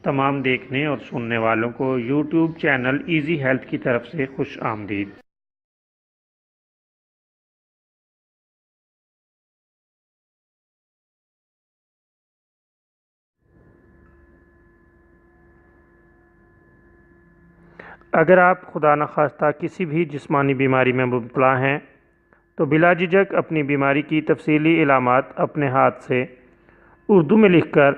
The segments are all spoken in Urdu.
تمام دیکھنے اور سننے والوں کو یوٹیوب چینل ایزی ہیلتھ کی طرف سے خوش آمدید۔ اگر آپ خدا نخواستہ کسی بھی جسمانی بیماری میں مبتلا ہیں تو بلا جھجک اپنی بیماری کی تفصیلی علامات اپنے ہاتھ سے اردو میں لکھ کر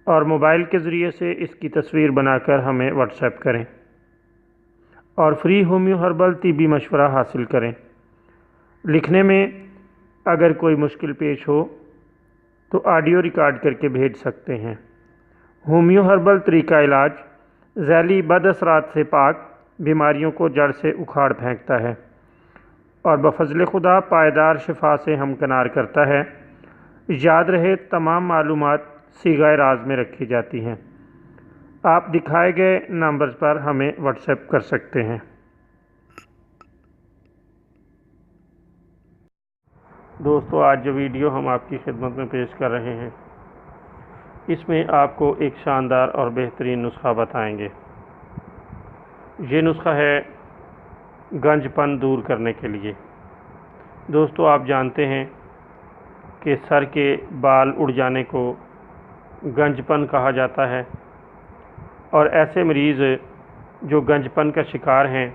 اور موبائل کے ذریعے سے اس کی تصویر بنا کر ہمیں واٹس ایپ کریں اور فری ہومیو ہربل طبی مشورہ حاصل کریں۔ لکھنے میں اگر کوئی مشکل پیش ہو تو آڈیو ریکارڈ کر کے بھیج سکتے ہیں۔ ہومیو ہربل طریقہ علاج ذیلی بد اثرات سے پاک، بیماریوں کو جڑ سے اکھاڑ پھینکتا ہے اور بفضل خدا پائیدار شفا سے ہمکنار کرتا ہے۔ یاد رہے تمام معلومات صیغہ راز میں رکھی جاتی ہیں۔ آپ دکھائے گئے نمبرز پر ہمیں واٹس ایپ کر سکتے ہیں۔ دوستو، آج جو ویڈیو ہم آپ کی خدمت میں پیش کر رہے ہیں اس میں آپ کو ایک شاندار اور بہترین نسخہ بتائیں گے۔ یہ نسخہ ہے گنج پن دور کرنے کے لیے۔ دوستو، آپ جانتے ہیں کہ سر کے بال اڑ جانے کو گنج پن کہا جاتا ہے، اور ایسے مریض جو گنج پن کا شکار ہیں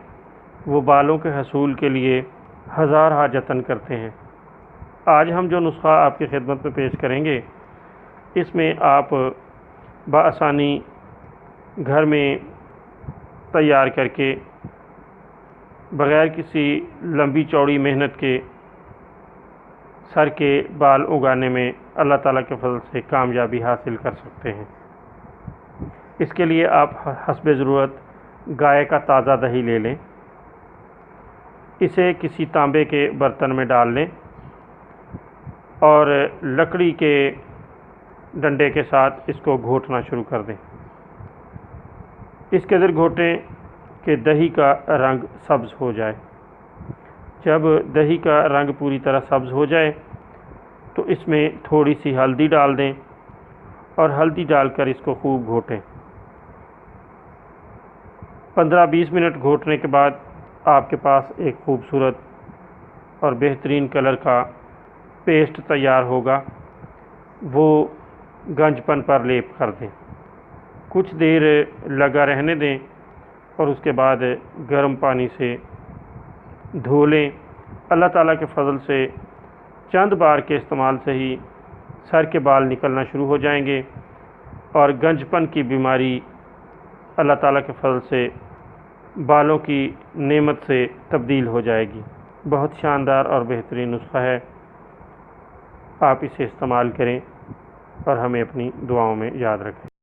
وہ بالوں کے حصول کے لیے ہزارہا جتن کرتے ہیں۔ آج ہم جو نسخہ آپ کی خدمت میں پیش کریں گے اس میں آپ بآسانی گھر میں تیار کر کے بغیر کسی لمبی چوڑی محنت کے سر کے بال اگانے میں اللہ تعالیٰ کے فضل سے کامیابی حاصل کر سکتے ہیں۔ اس کے لیے آپ حسب ضرورت گائے کا تازہ دہی لے لیں، اسے کسی تانبے کے برتن میں ڈال لیں اور لکڑی کے ڈنڈے کے ساتھ اس کو گھوٹنا شروع کر دیں۔ اس قدر گھوٹیں کہ دہی کا رنگ سبز ہو جائے۔ جب دہی کا رنگ پوری طرح سبز ہو جائے تو اس میں تھوڑی سی ہلدی ڈال دیں اور ہلدی ڈال کر اس کو خوب گھوٹیں۔ 15-20 منٹ گھوٹنے کے بعد آپ کے پاس ایک خوبصورت اور بہترین کلر کا پیسٹ تیار ہوگا۔ وہ گنج پن پر لیپ کر دیں، کچھ دیر لگا رہنے دیں اور اس کے بعد گرم پانی سے دھو لیں۔ اللہ تعالیٰ کے فضل سے چند بار کے استعمال سے ہی سر کے بال نکلنا شروع ہو جائیں گے اور گنج پن کی بیماری اللہ تعالیٰ کے فضل سے بالوں کی نعمت سے تبدیل ہو جائے گی۔ بہت شاندار اور بہترین نسخہ ہے، آپ اسے استعمال کریں اور ہمیں اپنی دعاؤں میں یاد رکھیں۔